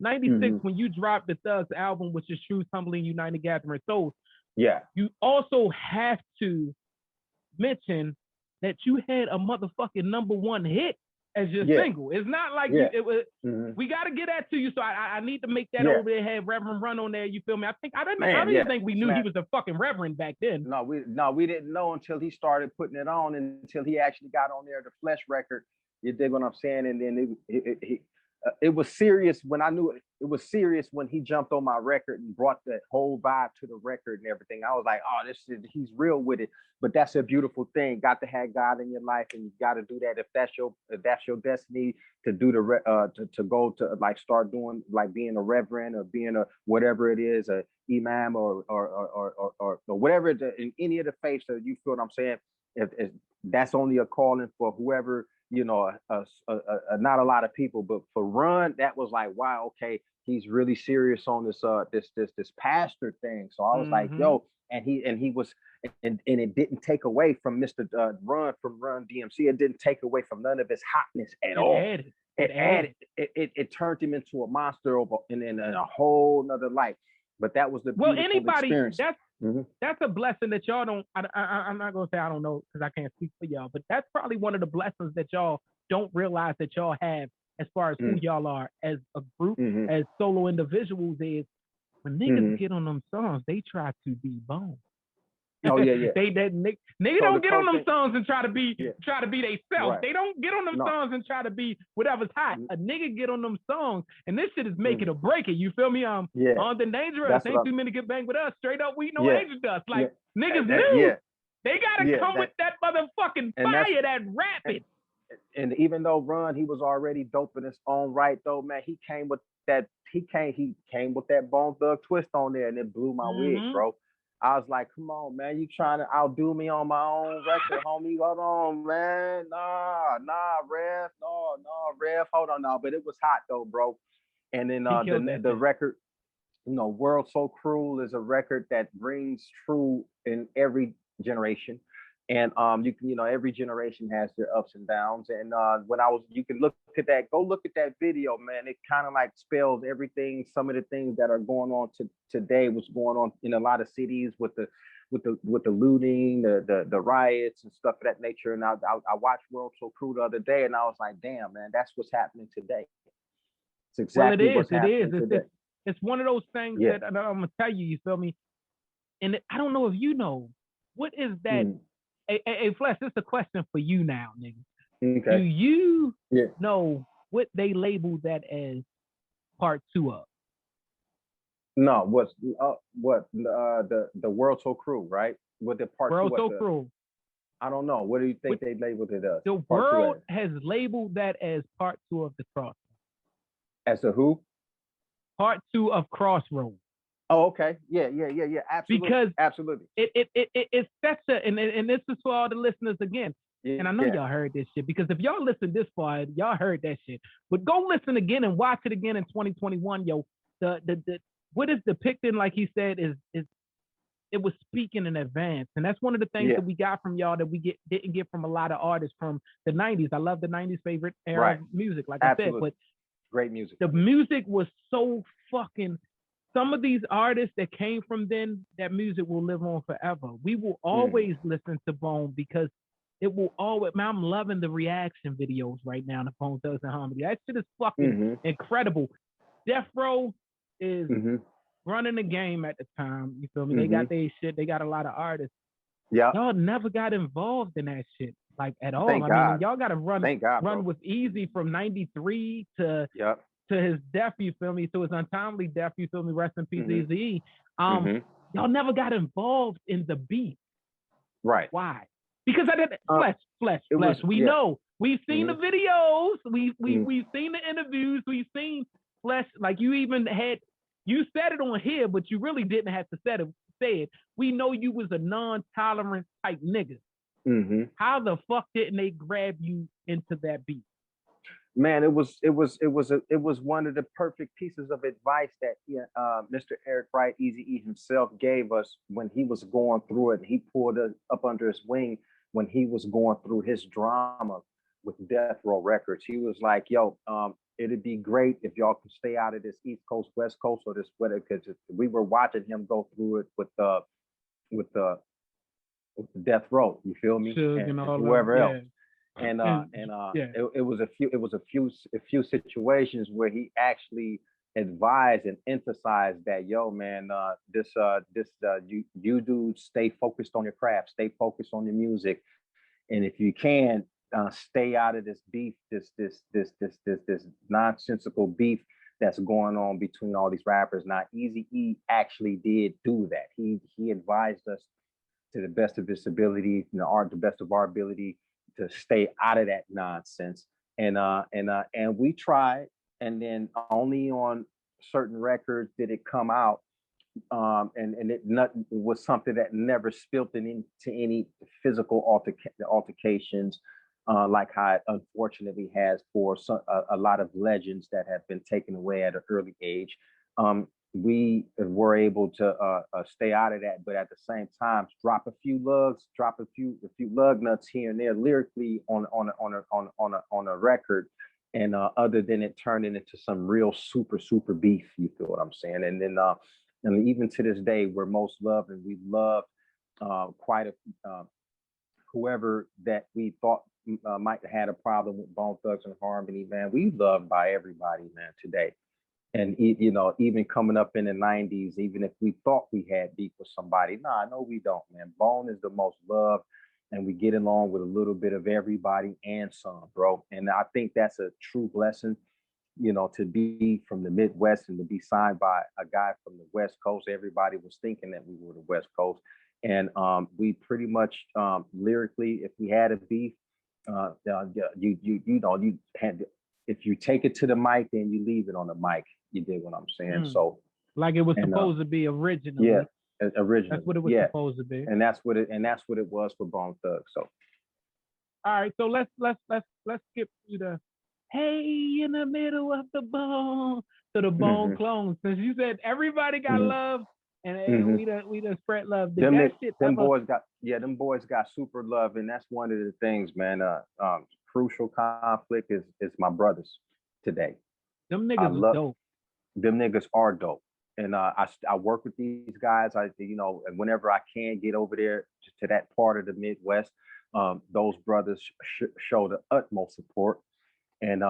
'96 when you dropped the Thugs album, which is True Tumbling United Gathering Souls. Yeah. You also have to mention that you had a motherfucking #1 hit as your single. It's not like it was. We got to get that to you, so I need to make that over there. Have Reverend Run on there. You feel me? I didn't think we knew he was a fucking Reverend back then. No, we didn't know until he started putting it on, until he actually got on there, the Flesh record. You dig what I'm saying? And then it was serious when I knew it. It was serious when he jumped on my record and brought that whole vibe to the record and everything. I was like, oh, he's real with it. But that's a beautiful thing. Got to have God in your life, and you got to do that if that's your destiny to do to go to like start doing like being a reverend or being a whatever it is, a imam or whatever in any of the faiths. So you feel what I'm saying? If that's only a calling for whoever. Not a lot of people, but for Run, that was like, wow, okay, he's really serious on this pastor thing. So I was like, yo, and he was, and it didn't take away from Mr. Run from Run DMC. It didn't take away from none of his hotness at all. It turned him into a monster in a whole nother light. But that was the beautiful experience. That's a blessing that y'all don't. I'm not gonna say I don't know because I can't speak for y'all, but that's probably one of the blessings that y'all don't realize that y'all have as far as who y'all are as a group, as solo individuals. Is when niggas get on them songs, they try to be Bone. Oh yeah. Nigga don't get on them songs and try to be they self. Right. They don't get on them songs and try to be whatever's hot. A nigga get on them songs and this shit is make it or break it. You feel me? On the Dangerous. Ain't too many get banged with us. Straight up, we know angel dust. Like niggas knew. They gotta come with that motherfucking fire, that rapid. And even though Run, he was already dope in his own right, though, man, he came with that. He came with that Bone Thug twist on there, and it blew my wig, bro. I was like, come on, man, you trying to outdo me on my own record, homie? Hold on, man. Nah, Rev. No, Rev. Hold on, no. But it was hot though, bro. And then the record, World So Cruel is a record that rings true in every generation. And every generation has their ups and downs. And you can look at that, go look at that video, man. It kind of like spells everything. Some of the things that are going on today, what's going on in a lot of cities with the looting, the riots and stuff of that nature. And I watched World So Cruel the other day, and I was like, damn, man, that's what's happening today. It's exactly what's happening today. It's one of those things that I'm gonna tell you. You feel me? And I don't know if you know what is that. Hey, Flesh, this is a question for you now, nigga. Okay. Do you know what they labeled that as part 2 of? No, what's the World So Cruel, right? What the part World 2 So Cruel. I don't know. What do you think they labeled it as? The world has labeled that as part 2 of the Crossroads. As a who? Part 2 of Crossroads. Oh, okay. Yeah. Absolutely. Because absolutely. It's such a, and this is for all the listeners again. And I know y'all heard this shit, because if y'all listen this far, y'all heard that shit. But go listen again and watch it again in 2021, yo. The what is depicted, like he said, is it was speaking in advance. And that's one of the things that we got from y'all that we didn't get from a lot of artists from the 90s. I love the 90s favorite era of music, like I said. But great music. The music was so fucking. Some of these artists that came from then, that music will live on forever. We will always listen to Bone because it will always, man, I'm loving the reaction videos right now, the Bone Thugs and Harmony. That shit is fucking incredible. Death Row is running the game at the time. You feel me? They got their shit. They got a lot of artists. Yeah. Y'all never got involved in that shit, like at all. Thank I God. mean, y'all got to run with Easy from 93 to his death, you feel me? To his untimely death, you feel me? Rest in peace, Eazy-E. Y'all never got involved in the beat. Right. Why? Because I didn't flesh. We know. We've seen the videos. We've seen the interviews. We've seen flesh. Like you said it on here, but you really didn't have to say it. We know you was a non-tolerant type nigga. How the fuck didn't they grab you into that beat? Man, it was one of the perfect pieces of advice that Mr. Eric Wright, Eazy-E himself gave us when he was going through it. He pulled us up under his wing when he was going through his drama with Death Row Records. He was like, "Yo, it'd be great if y'all could stay out of this East Coast, West Coast, or this weather," because we were watching him go through it with the Death Row. You feel me? And all whoever else. Yeah. It was a few situations where he actually advised and emphasized that, yo, man, you dudes stay focused on your craft, stay focused on your music, and if you can, stay out of this beef, this nonsensical beef that's going on between all these rappers. Now, Eazy-E actually did do that. He advised us to the best of his ability, the best of our ability, to stay out of that nonsense. And we tried, and then only on certain records did it come out. And it was something that never spilled into any physical altercations, like how it unfortunately has for a lot of legends that have been taken away at an early age. We were able to stay out of that, but at the same time, drop a few lug nuts here and there lyrically on a record, and other than it turning into some real super beef. You feel what I'm saying? And then and even to this day, we're most loved, and we love quite a whoever that we thought might have had a problem with Bone Thugs and Harmony. Man, we loved by everybody, man, today. And even coming up in the 90s, even if we thought we had beef with somebody, no, we don't, man. Bone is the most loved, and we get along with a little bit of everybody and some, bro. And I think that's a true blessing, to be from the Midwest and to be signed by a guy from the West Coast. Everybody was thinking that we were the West Coast. And we pretty much lyrically, if we had a beef, you had, if you take it to the mic, then you leave it on the mic. You dig what I'm saying? So, like it was supposed to be originally. Yeah, originally. That's what it was supposed to be. And that's what it was for Bone Thugs. So, all right. So let's skip to the hey in the middle of the bone to the Bone clones. Since you said everybody got love, and we done spread love. Them boys got super love, and that's one of the things, man. Crucial Conflict is my brothers today. Them niggas are dope. Them niggas are dope, and I work with these guys. And whenever I can get over there to that part of the Midwest, those brothers show the utmost support, and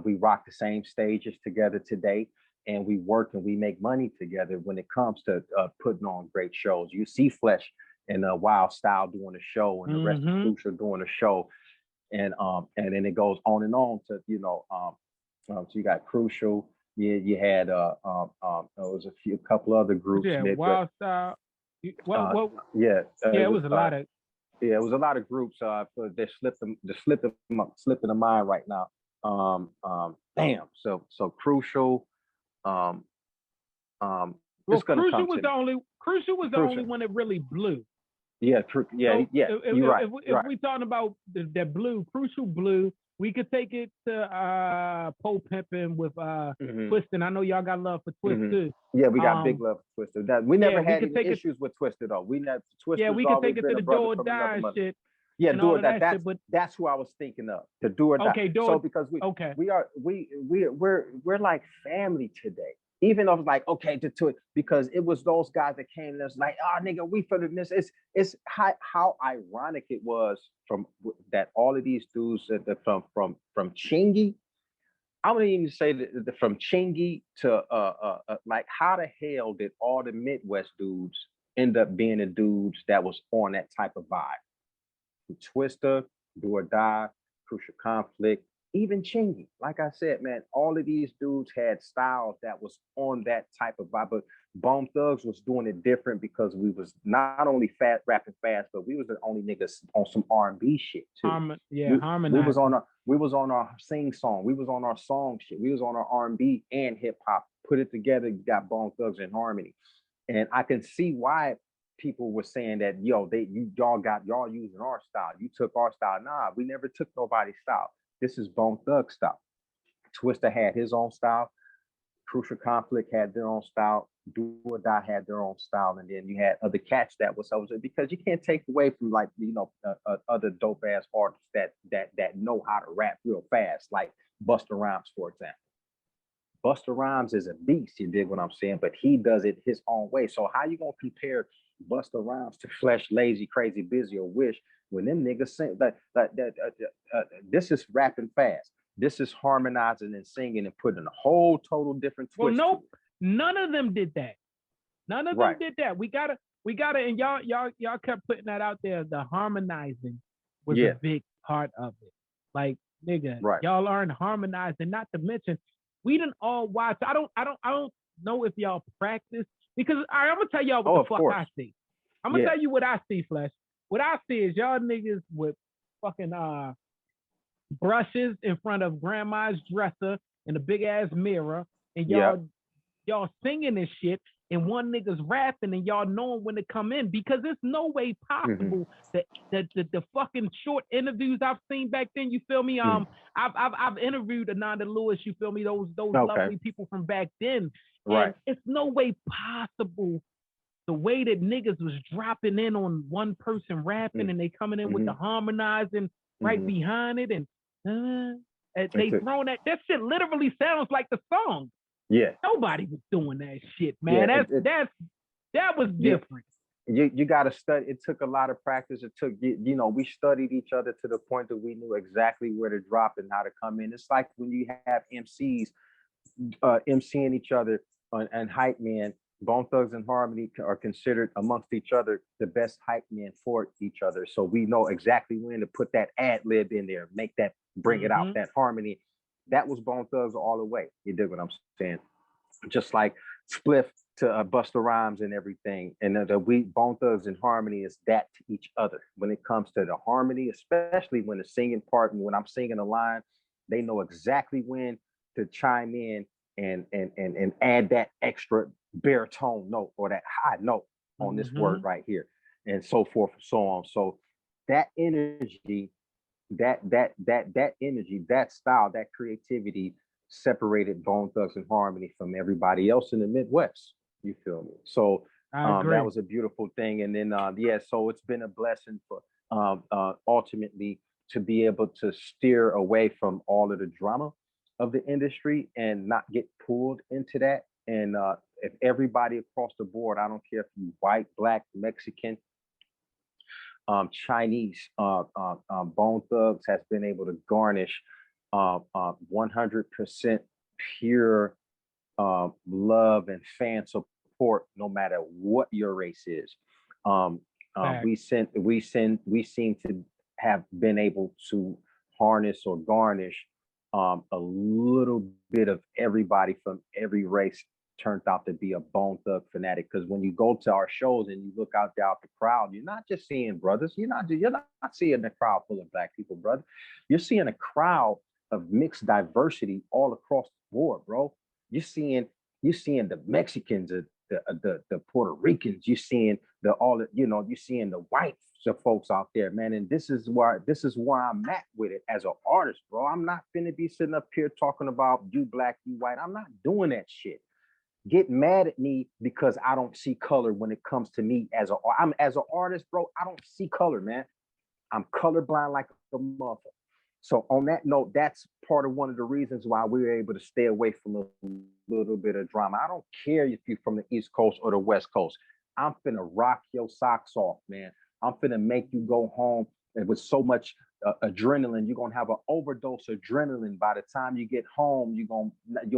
we rock the same stages together today, and we work and we make money together when it comes to putting on great shows. You see Flesh and Wild Style doing a show, and the rest of Crucial doing a show, and then it goes on and on to so you got Crucial. You had there was a couple other groups. Yeah, Wild Style. It was a lot of. Yeah, it was a lot of groups. They're slipping the mind right now. Damn. So Crucial. Crucial was the only one that really blew. Yeah, you're right. If we talking about that blue, Crucial blue, we could take it to Poe Pimpin' with Twisted. I know y'all got love for Twisted too. Yeah, we got big love for Twisted. We never had any issues with Twisted though. We never Twisted. Yeah, we could take it to the Do or Die shit. Yeah, Do or Die. That's who I was thinking of. The Do or Die. Okay, because we're like family today. Even though it's like, okay, to it, because it was those guys that came and was like, oh, nigga, we for this. It's how ironic it was from that all of these dudes from Chingy. I wouldn't even say that from Chingy to like how the hell did all the Midwest dudes end up being the dudes that was on that type of vibe? Twister, Do or Die, Crucial Conflict, even Chingy. Like I said, man, all of these dudes had styles that was on that type of vibe. But Bone Thugs was doing it different because we was not only rapping fast, but we was the only niggas on some R&B shit too. Harmonizing. We was on our sing song. We was on our song shit. We was on our R&B and hip hop. Put it together, you got Bone Thugs in Harmony. And I can see why people were saying that, y'all using our style. You took our style. Nah, we never took nobody's style. This is Bone Thug style. Twister had his own style. Crucial Conflict had their own style. Do or Die had their own style, and then you had other cats that was because you can't take away from like other dope ass artists that know how to rap real fast, like Busta Rhymes, for example. Busta Rhymes is a beast, you dig what I'm saying? But he does it his own way. So how you gonna compare Busta Rhymes to Flesh, Lazy, Crazy, Busy, or Wish when them niggas sing this is rapping fast. This is harmonizing and singing and putting a whole total different twist. Well, nope, none of them did that. None of them did that. We gotta, and y'all kept putting that out there. The harmonizing was a big part of it. Like, nigga, y'all aren't harmonizing. Not to mention, we didn't all watch. I don't know if y'all practice because I'm gonna tell y'all what the fuck I see. I'm gonna tell you what I see, Flesh. What I see is y'all niggas with fucking brushes in front of grandma's dresser and a big ass mirror, and y'all singing this shit, and one nigga's rapping, and y'all knowing when to come in because there's no way possible that the fucking short interviews I've seen back then. You feel me? I've interviewed Ananda Lewis. You feel me? Those lovely people from back then. And it's no way possible the way that niggas was dropping in on one person rapping and they coming in with the harmonizing right behind it, and they throwing that shit literally sounds like the song. Yeah. Nobody was doing that shit, man. That was different. You got to study. It took a lot of practice. It took, we studied each other to the point that we knew exactly where to drop and how to come in. It's like when you have MCs MCing each other and hype men. Bone Thugs and Harmony are considered amongst each other the best hype men for each other. So we know exactly when to put that ad lib in there, bring it out, that harmony. That was Bone Thugs all the way. You dig what I'm saying? Just like Spliff to Busta Rhymes and everything. And Bone Thugs and Harmony is that to each other. When it comes to the harmony, especially when the singing part and when I'm singing a line, they know exactly when to chime in and add that extra baritone note or that high note on this word right here, and so forth and so on. So that energy, that energy, that style, that creativity separated Bone Thugs and Harmony from everybody else in the Midwest. You feel me? So that was a beautiful thing. And then so it's been a blessing for ultimately to be able to steer away from all of the drama of the industry and not get pulled into that. And if everybody across the board, I don't care if you white, black, Mexican, Chinese, Bone Thugs has been able to garnish 100% pure love and fan support, no matter what your race is. We seem to have been able to harness or garnish a little bit of everybody from every race turned out to be a Bone Thug fanatic. Because when you go to our shows and you look out there out the crowd, you're not just seeing brothers. You're not seeing a crowd full of black people, brother. You're seeing a crowd of mixed diversity all across the board, bro. You're seeing the Mexicans, the Puerto Ricans. You're seeing you're seeing the white folks out there, man. And this is where I'm at with it as an artist, bro. I'm not finna be sitting up here talking about you black, you white. I'm not doing that shit. Get mad at me because I don't see color when it comes to me as an artist, bro. I don't see color, man. I'm colorblind like a motherfucker. So on that note, that's part of one of the reasons why we were able to stay away from a little bit of drama. I don't care if you're from the East Coast or the West Coast. I'm finna rock your socks off, man. I'm finna make you go home and with so much adrenaline. You're gonna have an overdose of adrenaline. By the time you get home, you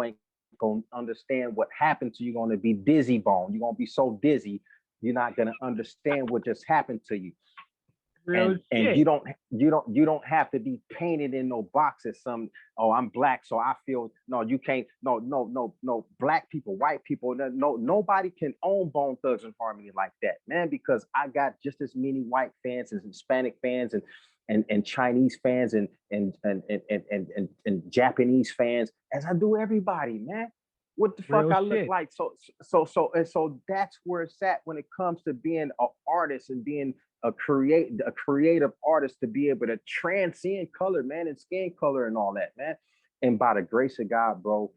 ain't gonna understand what happened to you. You're gonna be dizzy bone. You're gonna be so dizzy, you're not gonna understand what just happened to you. And you don't have to be painted in no boxes. I'm black, so I feel you can't. No. Black people, white people, nobody can own Bone Thugs and Harmony like that, man. Because I got just as many white fans as Hispanic fans and Chinese fans and Japanese fans as I do everybody, man. What the fuck I look like? So that's where it's at when it comes to being an artist and being a creative artist, to be able to transcend color, man, and skin color and all that, man. And by the grace of God, bro,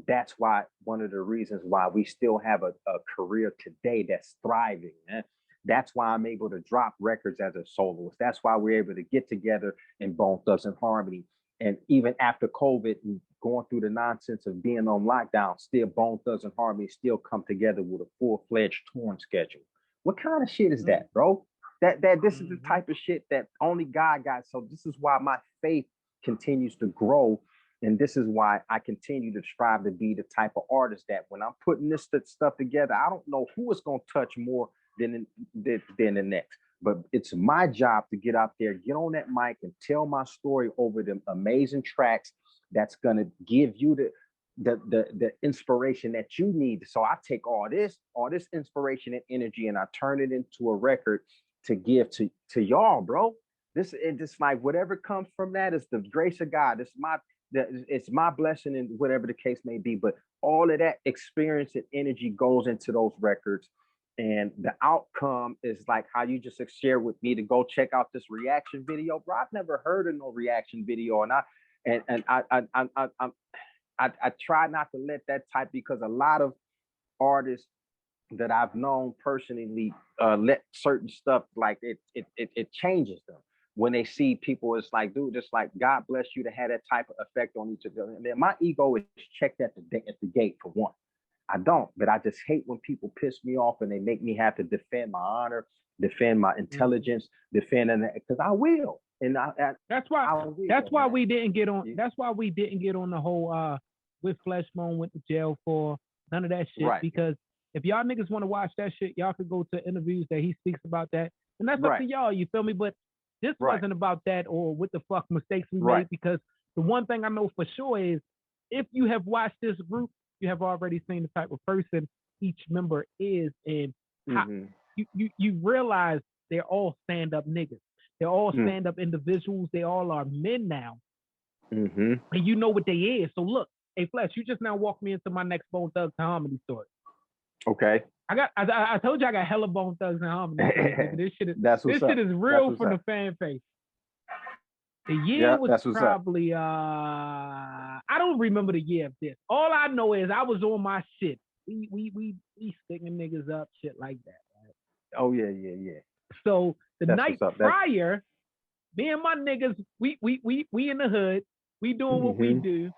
That's why one of the reasons why we still have a career today that's thriving. Man. That's why I'm able to drop records as a soloist. That's why we're able to get together in Bone Thugs and Harmony. And even after COVID and going through the nonsense of being on lockdown, still Bone Thugs and Harmony still come together with a full-fledged touring schedule. What kind of shit is that, bro? That this is the type of shit that only God got. So this is why my faith continues to grow. And this is why I continue to strive to be the type of artist that when I'm putting this stuff together, I don't know who it's going to touch more than the next. But it's my job to get out there, get on that mic and tell my story over the amazing tracks that's going to give you the inspiration that you need. So I take all this inspiration and energy and I turn it into a record to give to y'all, bro. It's like whatever comes from that is the grace of God. It's my blessing and whatever the case may be. But all of that experience and energy goes into those records. And the outcome is like how you just shared with me to go check out this reaction video, bro. I've never heard of no reaction video, and I try not to let that type, because a lot of artists that I've known personally let certain stuff like it changes them when they see people. It's like, dude, it's like God bless you to have that type of effect on each of them. And then my ego is checked at the gate for one. I don't, but I just hate when people piss me off and they make me have to defend my honor, defend my intelligence, defend it, because I will. And that's why we didn't get on. Yeah. That's why we didn't get on the whole with Flesh Moan went to jail for none of that shit. Right. Because if y'all niggas want to watch that shit, y'all could go to interviews that he speaks about that, and that's up to y'all. You feel me? But this wasn't about that or what the fuck mistakes we made. Because the one thing I know for sure is if you have watched this group, you have already seen the type of person each member is, and how you realize they're all stand-up niggas. They're all stand-up individuals. They all are men now. And you know what they is. So look, hey Flesh, you just now walked me into my next Bone Thugs and Harmony story. Okay. I told you I got hella Bone Thugs and Harmony. This shit is real from the fan base. The year was probably I don't remember the year of this. All I know is I was on my shit. We sticking niggas up, shit like that. Right? Oh yeah. So the night prior, me and my niggas, we in the hood, we doing what we do.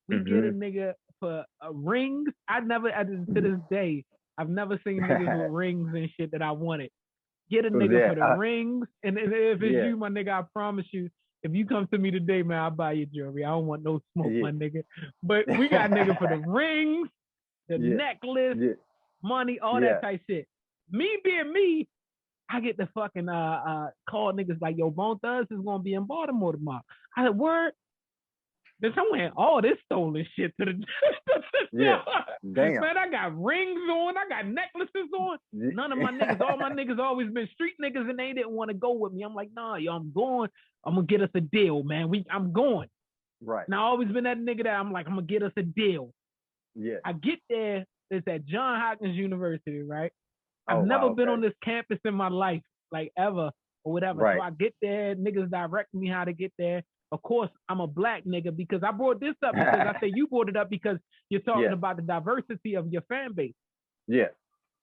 We get a nigga for rings. To this day, I've never seen niggas with rings and shit that I wanted. Get a nigga for the rings, and if it's you, my nigga, I promise you, if you come to me today, man, I'll buy you jewelry. I don't want no smoke, my nigga. But we got nigga for the rings, the necklace, money, all that type shit. Me being me, I get the fucking call niggas like, yo, Bone Thugs is gonna be in Baltimore tomorrow. I said, word. Then someone had all this stolen shit to the damn. Man, I got rings on, I got necklaces on. None of my niggas, all my niggas always been street niggas, and they didn't want to go with me. I'm like, nah, yo, I'm going. I'm gonna get us a deal, man. I'm going. Right. Now I always been that nigga that I'm like, I'm gonna get us a deal. Yeah. I get there. It's at Johns Hopkins University, right? I've never been on this campus in my life, like ever or whatever. Right. So I get there, niggas direct me how to get there. Of course, I'm a black nigga because I brought this up because I say you brought it up because you're talking about the diversity of your fan base. Yeah.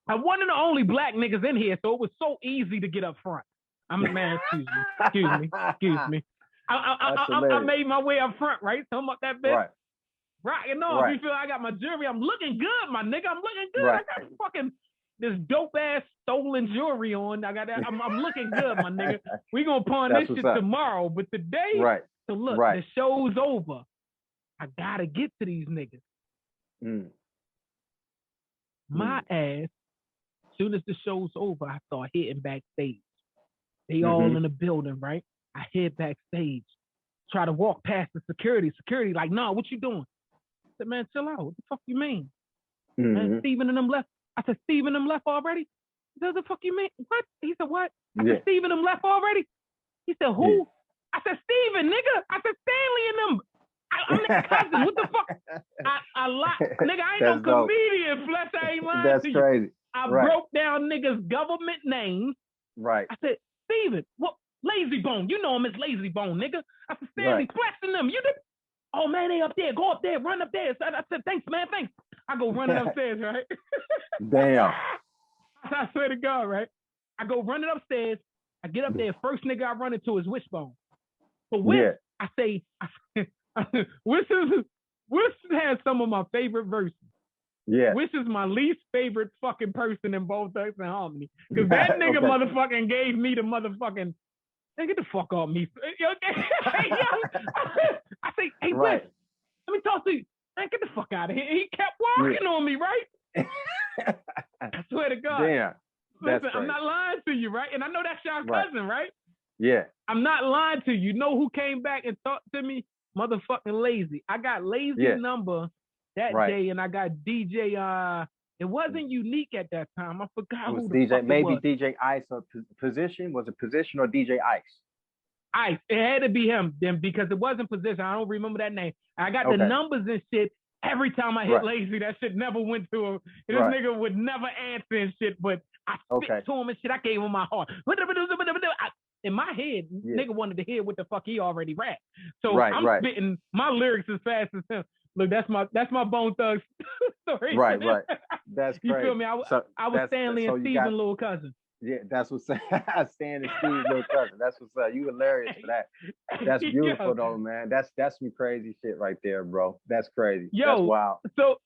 I'm one of the only black niggas in here, so it was so easy to get up front. Excuse me. I made my way up front, right? So I'm up that bitch. Right. You know, if you feel I got my jewelry, I'm looking good, my nigga. I'm looking good. Right. I got fucking this dope ass stolen jewelry on. I got that. I'm looking good, my nigga. We gonna pawn this shit tomorrow, but today. Right. So look, the show's over. I gotta get to these niggas. My ass, as soon as the show's over, I start hitting backstage. They all in the building, right? I head backstage. Try to walk past the security. Security like, nah, what you doing? I said, man, chill out. What the fuck you mean? Man, Steven and them left. I said, Steven and them left already? He said, the fuck you mean? What? He said, what? I said, Steven and them left already? He said, who? Yeah. I said, Steven, nigga. I said, Stanley and them. I'm their cousin. What the fuck? I lied. Nigga, I ain't no comedian. Flesh, I ain't lying That's to crazy. You. I broke down niggas' government names. Right. I said, Steven, what? Lazy Bone. You know him as Lazy Bone, nigga. I said, Stanley, Flesh and them. You did. oh man, they up there, go up there, run up there. So I said, thanks, man, thanks. I go running upstairs, right? Damn. I swear to God, right? I go running upstairs. I get up there. First nigga I run into is Wishbone. But Wish, I say, Wish has some of my favorite verses. Yeah. Wish is my least favorite fucking person in Bone Thugs and Harmony. Because that nigga motherfucking gave me the motherfucking, man, get the fuck off me. I say, hey, Wish, let me talk to you. Man, get the fuck out of here. He kept walking on me, right? I swear to God. Damn. Listen, I'm not lying to you, right? And I know that's your cousin, right? Yeah. I'm not lying to you. You know who came back and talked to me? Motherfucking Lazy. I got Lazy number that day, and I got DJ. It wasn't Unique at that time. I forgot who the DJ, fuck maybe it was. DJ Ice or Position. Was it Position or DJ Ice? Ice. It had to be him then because it wasn't Position. I don't remember that name. I got the numbers and shit. Every time I hit Lazy, that shit never went to him. This nigga would never answer and shit, but I spit to him and shit. I gave him my heart. In my head, nigga wanted to hear what the fuck he already rapped. So I'm spitting my lyrics as fast as him. Look, that's my Bone Thugs story. Right. That's crazy. You feel me? I was Stanley and Steven little cousin. Yeah, that's what's Stan and Steve's little cousin. That's what's up. You hilarious for that. That's beautiful though, man. That's some crazy shit right there, bro. That's crazy. Yo, that's wild. So